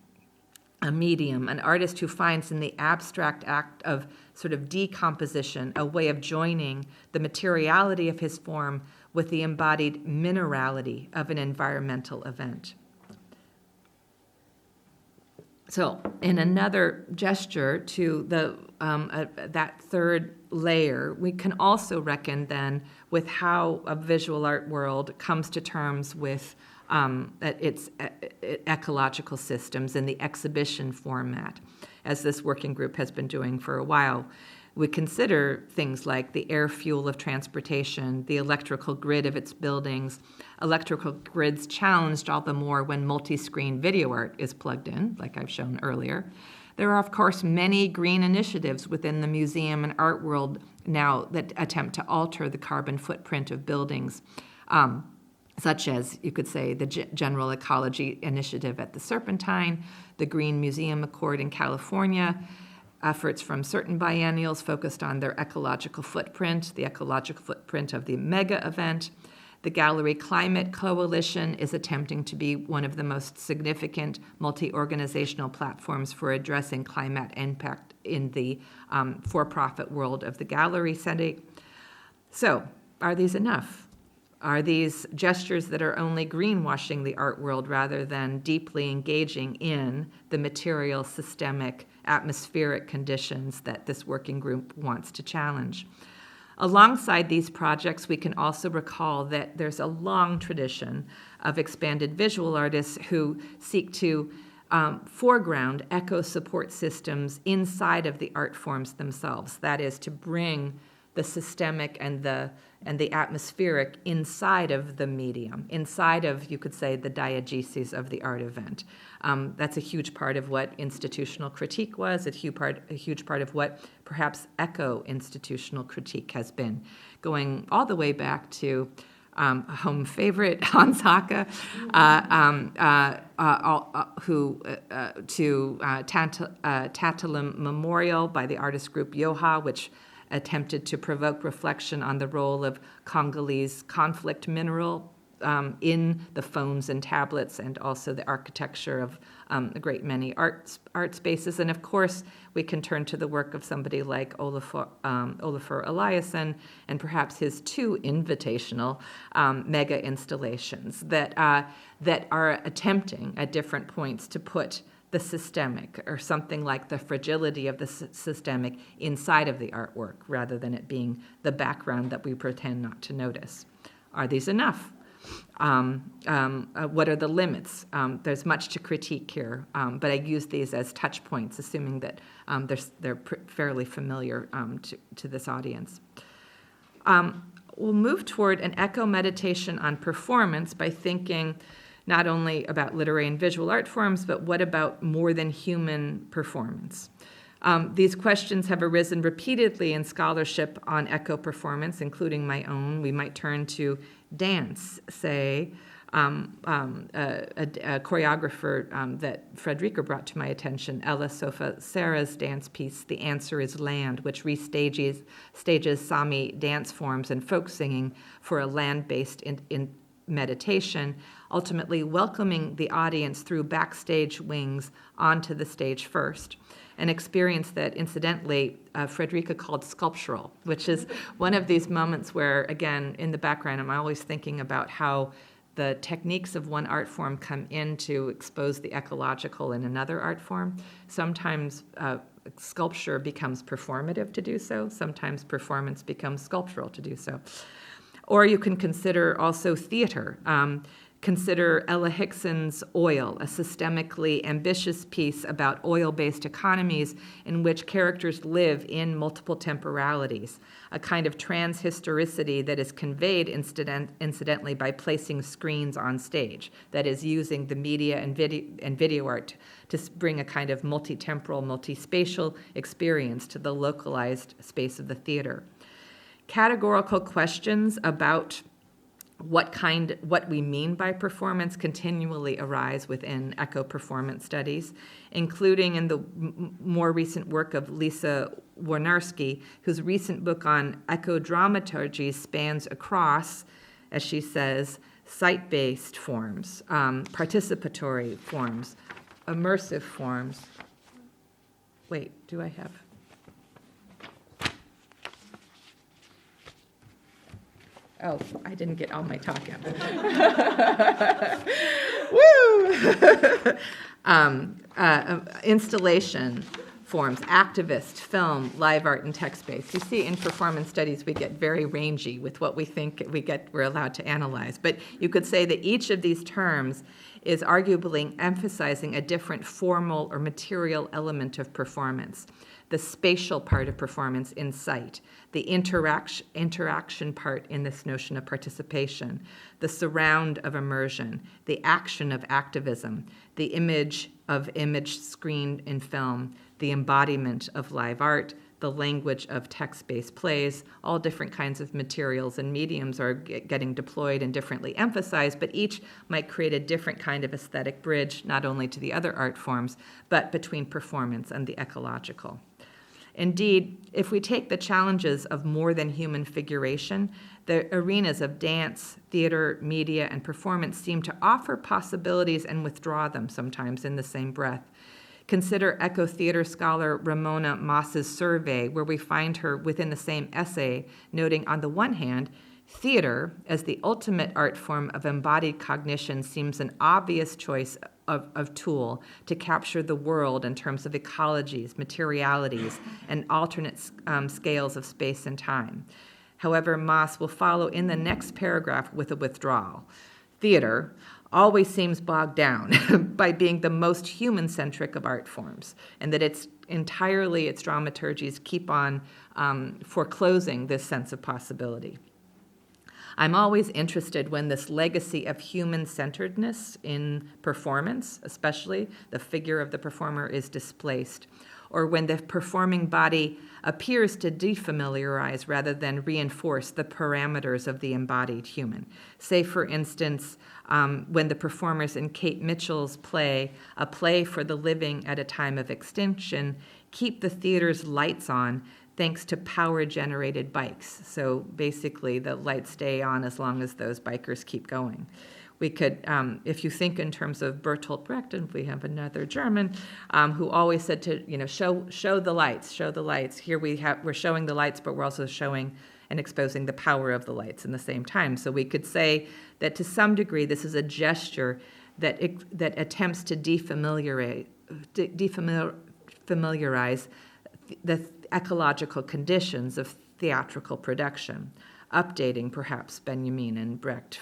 a medium, an artist who finds in the abstract act of sort of decomposition a way of joining the materiality of his form with the embodied minerality of an environmental event. So, in another gesture to that third layer, we can also reckon then with how a visual art world comes to terms with its ecological systems in the exhibition format, as this working group has been doing for a while. We consider things like the air fuel of transportation, the electrical grid of its buildings, electrical grids challenged all the more when multi-screen video art is plugged in, like I've shown earlier. There are, of course, many green initiatives within the museum and art world now that attempt to alter the carbon footprint of buildings, such as, you could say, the General Ecology Initiative at the Serpentine, the Green Museum Accord in California, efforts from certain biennials focused on their ecological footprint, the ecological footprint of the mega event. The Gallery Climate Coalition is attempting to be one of the most significant multi-organizational platforms for addressing climate impact in the for-profit world of the gallery setting. So, are these enough? Are these gestures that are only greenwashing the art world rather than deeply engaging in the material, systemic, atmospheric conditions that this working group wants to challenge? Alongside these projects, we can also recall that there's a long tradition of expanded visual artists who seek to foreground eco-support systems inside of the art forms themselves. That is, to bring the systemic and the atmospheric inside of the medium, inside of, you could say, the diegesis of the art event. That's a huge part of what institutional critique was, a huge part of what perhaps eco-institutional critique has been, going all the way back to a home favorite, Hans Hacke, to Tantalum Memorial by the artist group Yoha, which attempted to provoke reflection on the role of Congolese conflict mineral in the phones and tablets, and also the architecture of a great many art spaces. And of course, we can turn to the work of somebody like Olafur Eliasson and perhaps his two invitational mega installations that are attempting at different points to put the systemic, or something like the fragility of the systemic, inside of the artwork, rather than it being the background that we pretend not to notice. Are these enough? What are the limits? There's much to critique here, but I use these as touch points, assuming that they're fairly familiar to this audience. We'll move toward an echo meditation on performance by thinking not only about literary and visual art forms, but what about more than human performance? These questions have arisen repeatedly in scholarship on echo performance, including my own. We might turn to dance, say, a choreographer that Frederica brought to my attention, Ella Sofa Sarah's dance piece, The Answer is Land, which restages Sami dance forms and folk singing for a land-based in meditation, ultimately welcoming the audience through backstage wings onto the stage first. An experience that, incidentally, Frederica called sculptural, which is one of these moments where, again, in the background, I'm always thinking about how the techniques of one art form come in to expose the ecological in another art form. Sometimes sculpture becomes performative to do so. Sometimes performance becomes sculptural to do so. Or you can consider also theater. Consider Ella Hickson's Oil, a systemically ambitious piece about oil-based economies in which characters live in multiple temporalities, a kind of transhistoricity that is conveyed incidentally by placing screens on stage, that is, using the media and video art to bring a kind of multi-temporal, multi-spatial experience to the localized space of the theater. Categorical questions about what we mean by performance continually arise within eco-performance studies, including in the more recent work of Lisa Warnarski, whose recent book on eco-dramaturgy spans across, as she says, site-based forms, participatory forms, immersive forms. Wait, do I have? Oh, I didn't get all my talk in. Woo! Installation forms, activist, film, live art, and text-based. You see, in performance studies, we get very rangy with what we think we're allowed to analyze. But you could say that each of these terms is arguably emphasizing a different formal or material element of performance. The spatial part of performance in sight, the interaction part in this notion of participation, the surround of immersion, the action of activism, the image screened in film, the embodiment of live art, the language of text-based plays. All different kinds of materials and mediums are getting deployed and differently emphasized, but each might create a different kind of aesthetic bridge, not only to the other art forms, but between performance and the ecological. Indeed, if we take the challenges of more than human figuration, the arenas of dance, theater, media, and performance seem to offer possibilities and withdraw them sometimes in the same breath. Consider eco-theater scholar Ramona Moss's survey, where we find her within the same essay, noting on the one hand, theater as the ultimate art form of embodied cognition seems an obvious choice of tool to capture the world in terms of ecologies, materialities, and alternate scales of space and time. However, Moss will follow in the next paragraph with a withdrawal. Theater always seems bogged down by being the most human-centric of art forms, and that its dramaturgies keep on foreclosing this sense of possibility. I'm always interested when this legacy of human-centeredness in performance, especially the figure of the performer, is displaced, or when the performing body appears to defamiliarize rather than reinforce the parameters of the embodied human. Say, for instance, when the performers in Kate Mitchell's play, A Play for the Living at a Time of Extinction, keep the theater's lights on thanks to power-generated bikes. So basically, the lights stay on as long as those bikers keep going. We could, if you think in terms of Bertolt Brecht, and we have another German who always said to, show the lights, show the lights. Here we're showing the lights, but we're also showing and exposing the power of the lights in the same time. So we could say that to some degree, this is a gesture that attempts to defamiliarize the ecological conditions of theatrical production, updating perhaps Benjamin and Brecht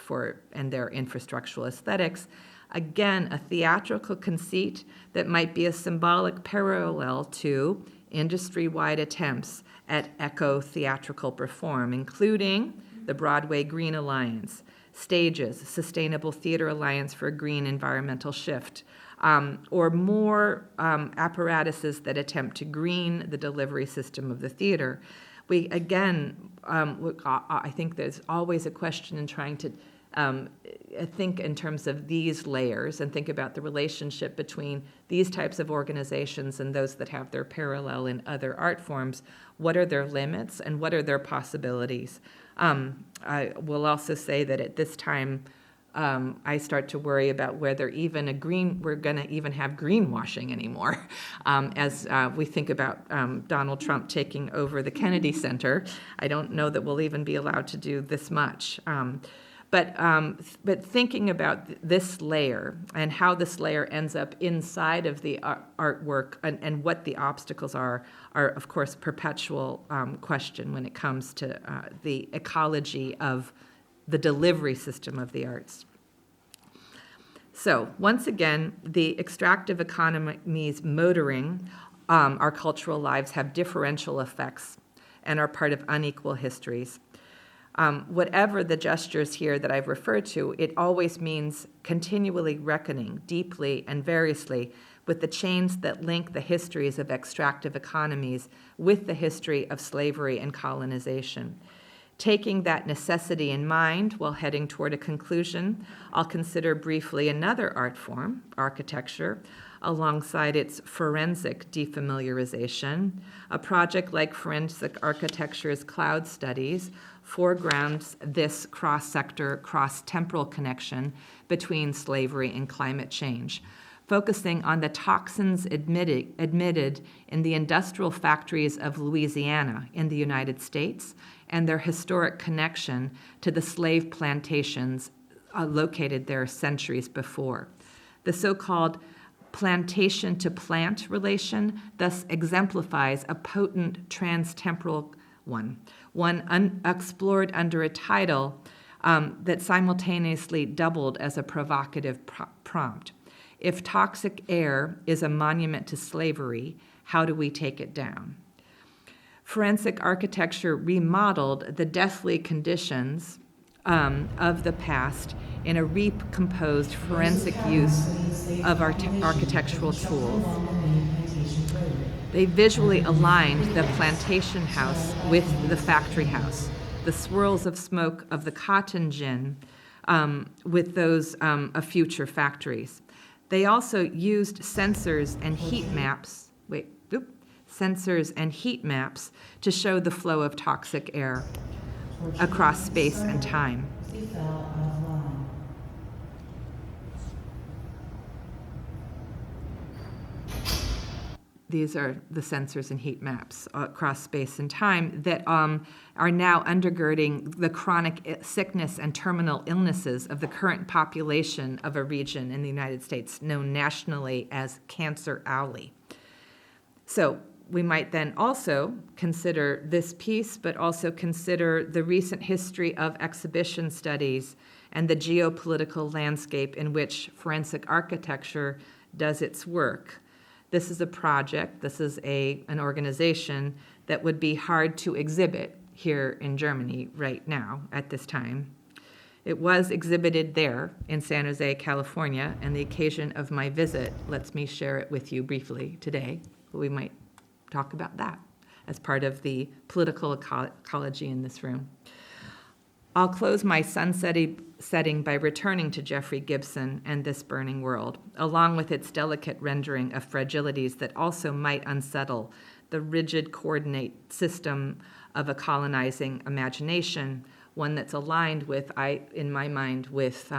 and their infrastructural aesthetics. Again, a theatrical conceit that might be a symbolic parallel to industry-wide attempts at eco-theatrical reform, including the Broadway Green Alliance, Stages, Sustainable Theater Alliance for a Green Environmental Shift, or more apparatuses that attempt to green the delivery system of the theater. We, again, I think there's always a question in trying to think in terms of these layers and think about the relationship between these types of organizations and those that have their parallel in other art forms. What are their limits and what are their possibilities? I will also say that at this time, I start to worry about whether we're going to even have greenwashing anymore. As we think about Donald Trump taking over the Kennedy Center, I don't know that we'll even be allowed to do this much. But thinking about this layer and how this layer ends up inside of the artwork and what the obstacles are of course perpetual question when it comes to the ecology of the delivery system of the arts. So once again, the extractive economies motoring our cultural lives have differential effects and are part of unequal histories. Whatever the gestures here that I've referred to, it always means continually reckoning deeply and variously with the chains that link the histories of extractive economies with the history of slavery and colonization. Taking that necessity in mind while heading toward a conclusion, I'll consider briefly another art form, architecture, alongside its forensic defamiliarization. A project like Forensic Architecture's Cloud Studies foregrounds this cross-sector, cross-temporal connection between slavery and climate change. focusing on the toxins admitted in the industrial factories of Louisiana in the United States and their historic connection to the slave plantations located there centuries before. The so-called plantation-to-plant relation thus exemplifies a potent trans-temporal one unexplored under a title that simultaneously doubled as a provocative prompt. If toxic air is a monument to slavery, how do we take it down? Forensic architecture remodeled the deathly conditions of the past in a recomposed forensic use of architectural tools. They visually aligned the plantation house with the factory house, the swirls of smoke of the cotton gin with those of future factories. They also used sensors and heat maps, to show the flow of toxic air across space and time. These are the sensors and heat maps across space and time that are now undergirding the chronic sickness and terminal illnesses of the current population of a region in the United States known nationally as Cancer Alley. So we might then also consider this piece, but also consider the recent history of exhibition studies and the geopolitical landscape in which forensic architecture does its work. This is a project, this is an organization that would be hard to exhibit here in Germany right now at this time. It was exhibited there in San Jose, California, and the occasion of my visit lets me share it with you briefly today. We might talk about that as part of the political ecology in this room. I'll close my setting by returning to Jeffrey Gibson and This Burning World, along with its delicate rendering of fragilities that also might unsettle the rigid coordinate system of a colonizing imagination, one that's aligned with, in my mind, with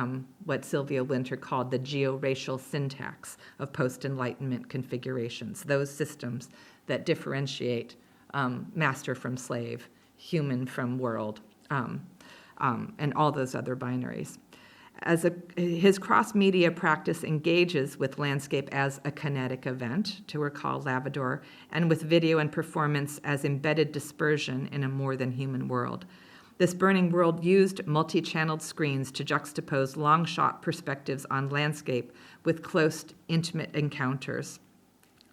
what Sylvia Wynter called the georacial syntax of post-Enlightenment configurations, those systems that differentiate master from slave, human from world, and all those other binaries. His cross-media practice engages with landscape as a kinetic event, to recall Lavador, and with video and performance as embedded dispersion in a more than human world. This Burning World used multi-channeled screens to juxtapose long-shot perspectives on landscape with close, intimate encounters.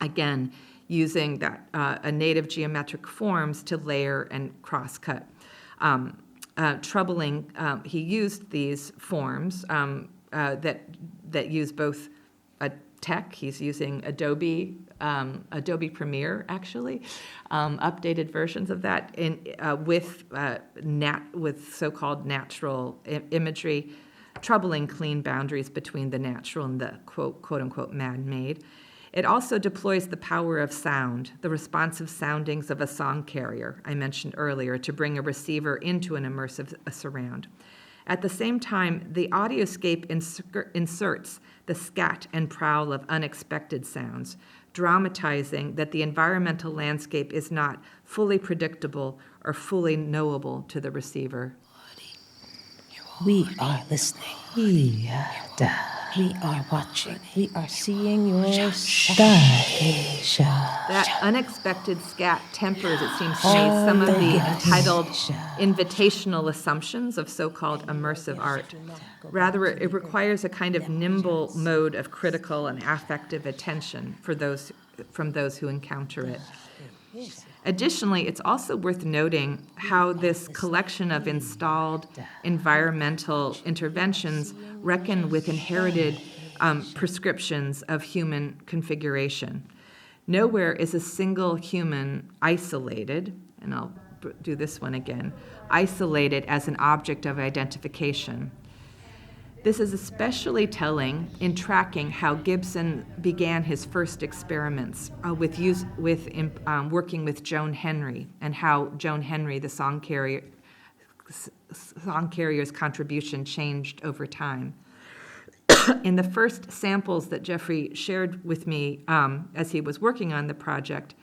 Again, using a native geometric forms to layer and cross-cut. He used these forms that use both tech. He's using Adobe Premiere, actually, updated versions of that with so-called natural imagery, troubling clean boundaries between the natural and the quote-unquote man-made. It also deploys the power of sound, the responsive soundings of a song carrier I mentioned earlier, to bring a receiver into an immersive surround. At the same time, the audioscape inserts the scat and prowl of unexpected sounds, dramatizing that the environmental landscape is not fully predictable or fully knowable to the receiver. We are listening. We are watching. We are seeing your station. That unexpected scat tempers, it seems to me, some of the entitled invitational assumptions of so-called immersive art. Rather, it requires a kind of nimble mode of critical and affective attention from those who encounter it. Additionally, it's also worth noting how this collection of installed environmental interventions reckon with inherited prescriptions of human configuration. Nowhere is a single human isolated, and I'll do this one again, isolated as an object of identification. This is especially telling in tracking how Gibson began his first experiments working with Joan Henry, and how Joan Henry, the song carrier's contribution changed over time. In the first samples that Jeffrey shared with me as he was working on the project,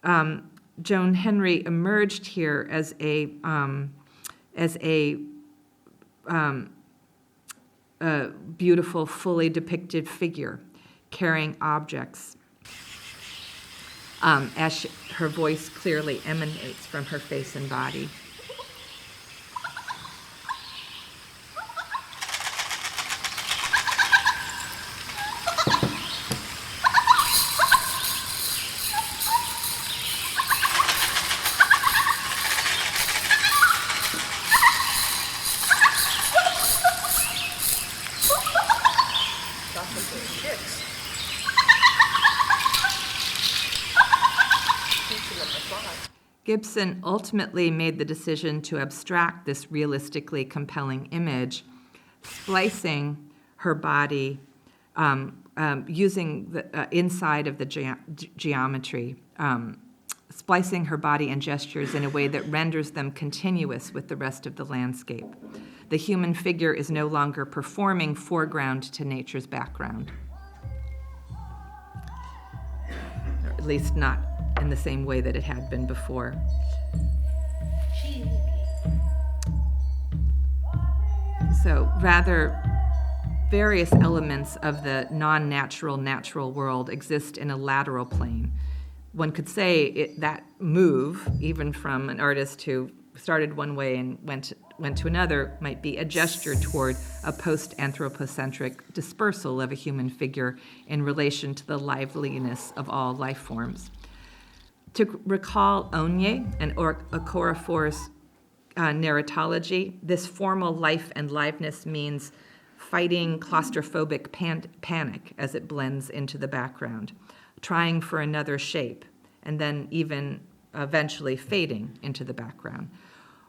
Joan Henry emerged here as a beautiful, fully depicted figure carrying objects, as her voice clearly emanates from her face and body. Gibson ultimately made the decision to abstract this realistically compelling image, splicing her body using the inside of the geometry, splicing her body and gestures in a way that renders them continuous with the rest of the landscape. The human figure is no longer performing foreground to nature's background, or at least not in the same way that it had been before. So rather, various elements of the non-natural natural world exist in a lateral plane. One could say that move, even from an artist who started one way and went to another, might be a gesture toward a post-anthropocentric dispersal of a human figure in relation to the liveliness of all life forms. To recall Onye and Okorafor's narratology, this formal life and liveness means fighting claustrophobic panic as it blends into the background, trying for another shape, and then even eventually fading into the background.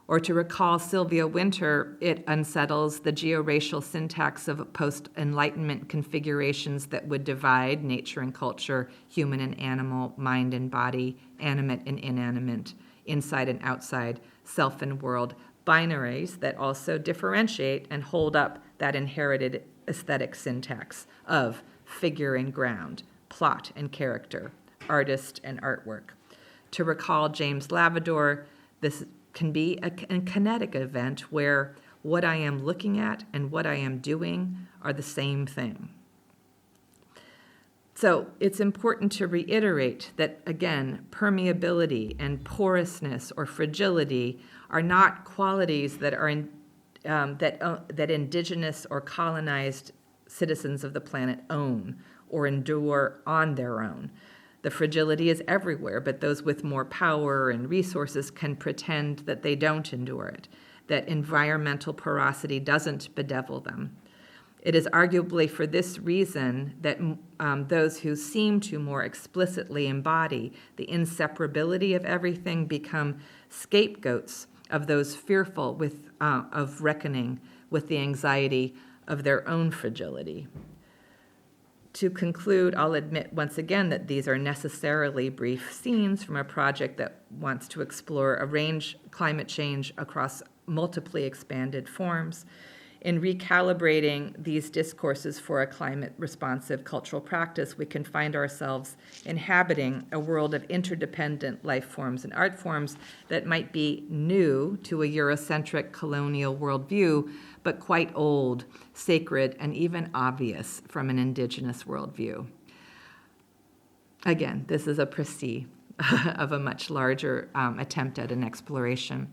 Or to recall Sylvia Wynter, it unsettles the georacial syntax of post-Enlightenment configurations that would divide nature and culture, human and animal, mind and body, animate and inanimate, inside and outside, self and world, binaries that also differentiate and hold up that inherited aesthetic syntax of figure and ground, plot and character, artist and artwork. To recall James Lavador, this can be a kinetic event where what I am looking at and what I am doing are the same thing. So it's important to reiterate that, again, permeability and porousness or fragility are not qualities that are that indigenous or colonized citizens of the planet own or endure on their own. The fragility is everywhere, but those with more power and resources can pretend that they don't endure it, that environmental porosity doesn't bedevil them. It is arguably for this reason that those who seem to more explicitly embody the inseparability of everything become scapegoats of those fearful of reckoning with the anxiety of their own fragility. To conclude, I'll admit once again that these are necessarily brief scenes from a project that wants to explore a range climate change across multiply expanded forms. In recalibrating these discourses for a climate-responsive cultural practice, we can find ourselves inhabiting a world of interdependent life forms and art forms that might be new to a Eurocentric colonial worldview, but quite old, sacred, and even obvious from an indigenous worldview. Again, this is a précis of a much larger attempt at an exploration.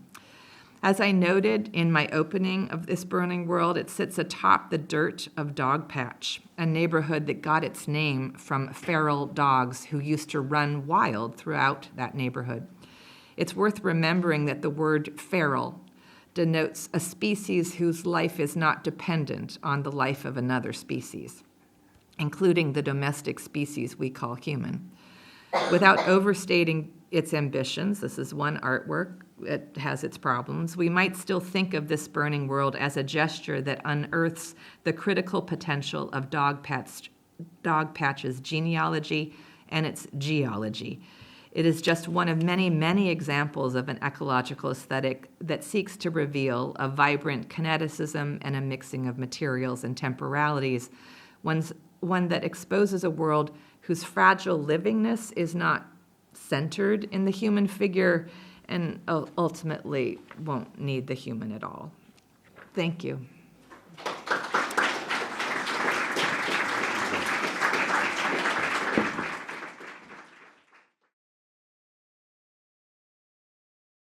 As I noted in my opening of this burning world, it sits atop the dirt of Dogpatch, a neighborhood that got its name from feral dogs who used to run wild throughout that neighborhood. It's worth remembering that the word feral denotes a species whose life is not dependent on the life of another species, including the domestic species we call human. Without overstating its ambitions, this is one artwork, it has its problems, we might still think of this burning world as a gesture that unearths the critical potential of Dogpatch's genealogy and its geology. It is just one of many, many examples of an ecological aesthetic that seeks to reveal a vibrant kineticism and a mixing of materials and temporalities, one that exposes a world whose fragile livingness is not centered in the human figure and ultimately won't need the human at all. Thank you.